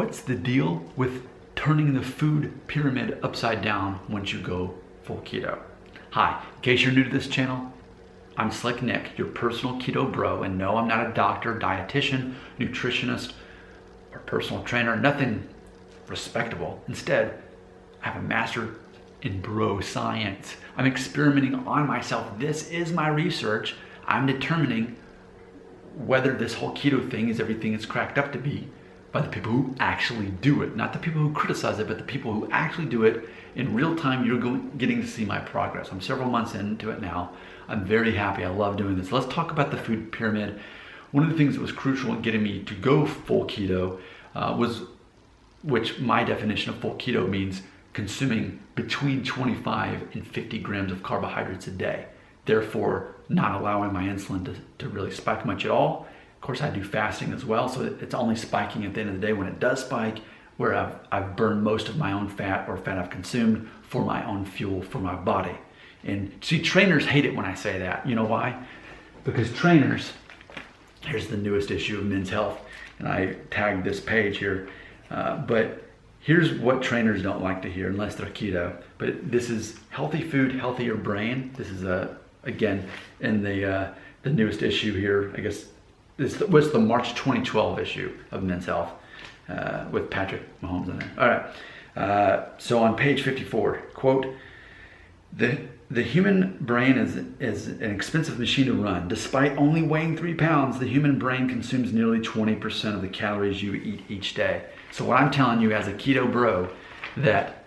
What's the deal with turning the food pyramid upside down once you go full keto? Hi, in case you're new to this channel, I'm Slick Nick, your personal keto bro, and no, I'm not a doctor, dietitian, nutritionist, or personal trainer, nothing respectable. Instead, I have a master in bro science. I'm experimenting on myself. This is my research. I'm determining whether this whole keto thing is everything it's cracked up to be by the people who actually do it. Not the people who criticize it, but the people who actually do it. In real time, you're getting to see my progress. I'm several months into it now. I'm very happy. I love doing this. Let's talk about the food pyramid. One of the things that was crucial in getting me to go full keto which my definition of full keto means consuming between 25 and 50 grams of carbohydrates a day. Therefore, not allowing my insulin to really spike much at all. Of course, I do fasting as well, so it's only spiking at the end of the day when it does spike, where I've burned most of my own fat or fat I've consumed for my own fuel for my body. And see, trainers hate it when I say that. You know why? Because trainers, here's the newest issue of Men's Health, and I tagged this page here, but here's what trainers don't like to hear unless they're keto. But this is healthy food, healthier brain. This is again in the newest issue here. I guess this was the March 2012 issue of Men's Health with Patrick Mahomes in there. All right. So on page 54, quote, the human brain is an expensive machine to run. Despite only weighing 3 pounds, the human brain consumes nearly 20% of the calories you eat each day. So what I'm telling you as a keto bro, that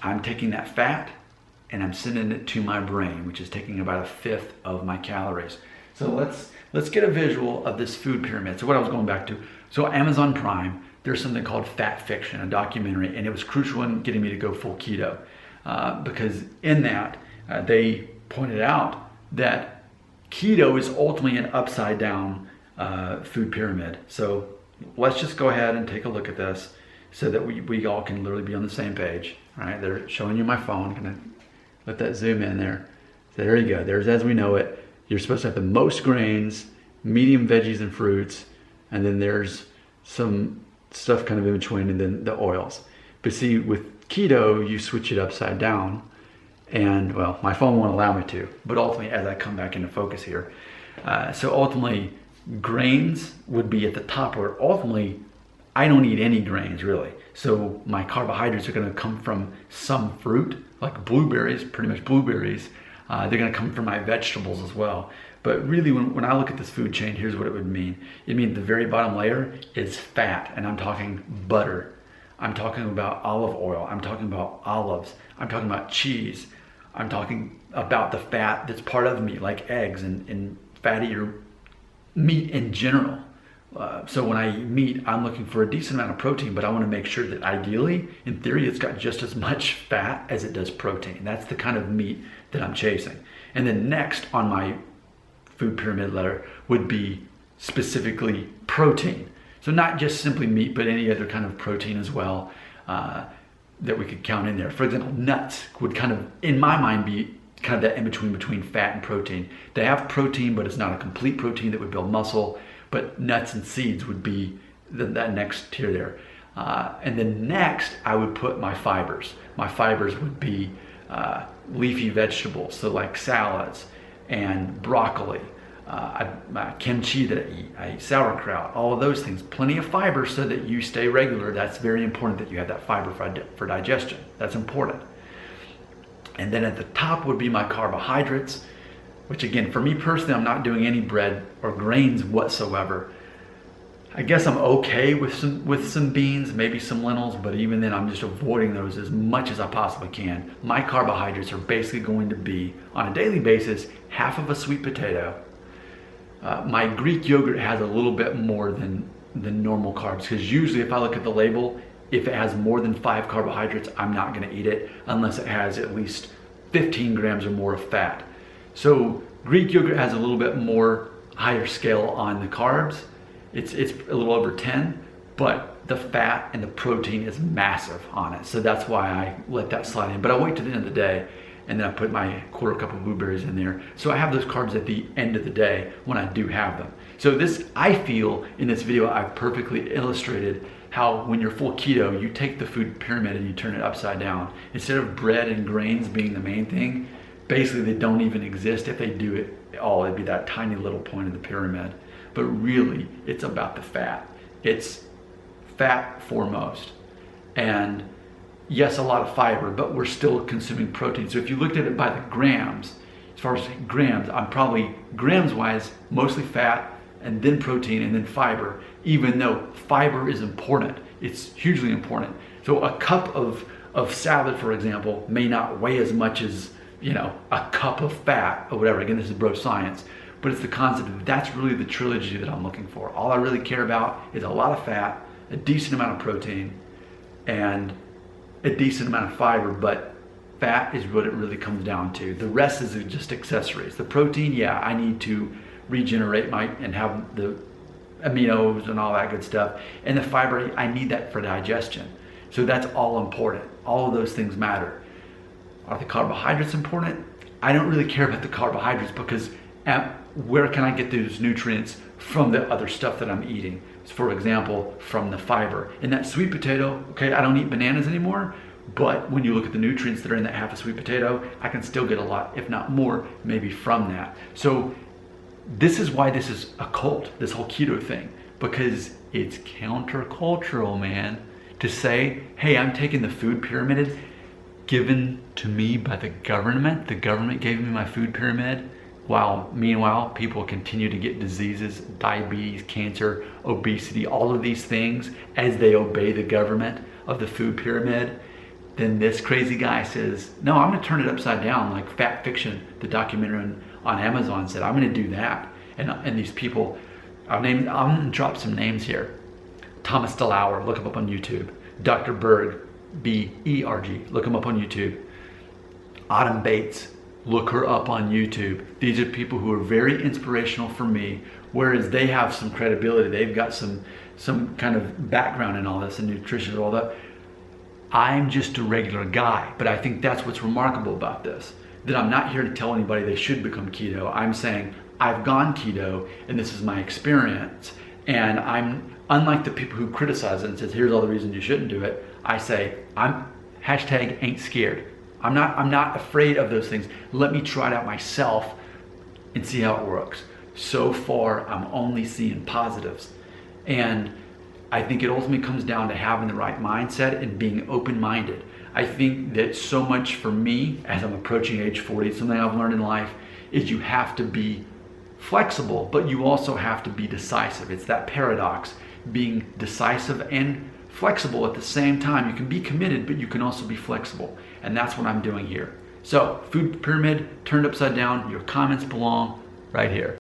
I'm taking that fat and I'm sending it to my brain, which is taking about 1/5 of my calories. So let's get a visual of this food pyramid. So what I was going back to, so Amazon Prime, there's something called Fat Fiction, a documentary, and it was crucial in getting me to go full keto. Because in that, they pointed out that keto is ultimately an upside down food pyramid. So let's just go ahead and take a look at this so that we all can literally be on the same page. All right, they're showing you my phone. I'm gonna let that zoom in there. So there you go, there's as we know it. You're supposed to have the most grains, medium veggies and fruits, and then there's some stuff kind of in between, and then the oils. But see, with keto, you switch it upside down, and well, my phone won't allow me to, but ultimately as I come back into focus here, so ultimately grains would be at the top, where ultimately I don't eat any grains really. So my carbohydrates are gonna come from some fruit, like blueberries, pretty much blueberries. They're gonna come from my vegetables as well. But really, when I look at this food chain, here's what it would mean. It means the very bottom layer is fat, and I'm talking butter. I'm talking about olive oil. I'm talking about olives. I'm talking about cheese. I'm talking about the fat that's part of meat, like eggs and fattier meat in general. So when I eat meat, I'm looking for a decent amount of protein, but I want to make sure that ideally, in theory, it's got just as much fat as it does protein. That's the kind of meat that I'm chasing. And then next on my food pyramid ladder would be specifically protein. So not just simply meat, but any other kind of protein as well that we could count in there. For example, nuts would kind of, in my mind, be kind of that in between fat and protein. They have protein, but it's not a complete protein that would build muscle. But nuts and seeds would be that next tier there. And then next, I would put my fibers. My fibers would be leafy vegetables, so like salads and broccoli, kimchi that I eat sauerkraut, all of those things. Plenty of fiber so that you stay regular. That's very important that you have that fiber for digestion. That's important. And then at the top would be my carbohydrates, which again, for me personally, I'm not doing any bread or grains whatsoever. I guess I'm okay with some beans, maybe some lentils, but even then I'm just avoiding those as much as I possibly can. My carbohydrates are basically going to be, on a daily basis, half of a sweet potato. My Greek yogurt has a little bit more than normal carbs, because usually if I look at the label, if it has more than 5 carbohydrates, I'm not gonna eat it unless it has at least 15 grams or more of fat. So Greek yogurt has a little bit more higher scale on the carbs. It's a little over 10, but the fat and the protein is massive on it. So that's why I let that slide in. But I wait to the end of the day, and then I put my 1/4 cup of blueberries in there. So I have those carbs at the end of the day when I do have them. So this, I feel in this video, I've perfectly illustrated how when you're full keto, you take the food pyramid and you turn it upside down. Instead of bread and grains being the main thing, basically they don't even exist. If they do it all, it'd be that tiny little point of the pyramid. But really, it's about the fat. It's fat foremost. And yes, a lot of fiber, but we're still consuming protein. So if you looked at it by the grams, as far as grams, I'm probably grams wise, mostly fat and then protein and then fiber, even though fiber is important. It's hugely important. So a cup of salad, for example, may not weigh as much as, a cup of fat or whatever. Again, this is bro science, but it's the concept. That's really the trilogy that I'm looking for. All I really care about is a lot of fat, a decent amount of protein, and a decent amount of fiber, but fat is what it really comes down to. The rest is just accessories. The protein, yeah, I need to regenerate and have the aminos and all that good stuff. And the fiber, I need that for digestion. So that's all important. All of those things matter. Are the carbohydrates important? I don't really care about the carbohydrates because where can I get those nutrients from the other stuff that I'm eating? For example, from the fiber. In that sweet potato, okay, I don't eat bananas anymore, but when you look at the nutrients that are in that half a sweet potato, I can still get a lot, if not more, maybe from that. So this is why this is a cult, this whole keto thing, because it's countercultural, man, to say, hey, I'm taking the food pyramid given to me by the government. The government gave me my food pyramid, while meanwhile, people continue to get diseases, diabetes, cancer, obesity, all of these things as they obey the government of the food pyramid. Then this crazy guy says, no, I'm gonna turn it upside down, like Fat Fiction, the documentary on Amazon said, I'm gonna do that. And these people, I'm gonna drop some names here. Thomas DeLauer, look him up on YouTube. Dr. Berg, B-E-R-G, look him up on YouTube. Autumn Bates, look her up on YouTube. These are people who are very inspirational for me, whereas they have some credibility. They've got some kind of background in all this and nutrition and all that. I'm just a regular guy, but I think that's what's remarkable about this, that I'm not here to tell anybody they should become keto. I'm saying I've gone keto and this is my experience. And I'm, unlike the people who criticize it and says, here's all the reasons you shouldn't do it, I say, I'm hashtag ain't scared. I'm not afraid of those things. Let me try it out myself and see how it works. So far, I'm only seeing positives. And I think it ultimately comes down to having the right mindset and being open-minded. I think that so much for me, as I'm approaching age 40, something I've learned in life is you have to be flexible, but you also have to be decisive. It's that paradox, being decisive and flexible at the same time. You can be committed, but you can also be flexible. And that's what I'm doing here. So, food pyramid turned upside down. Your comments belong right here.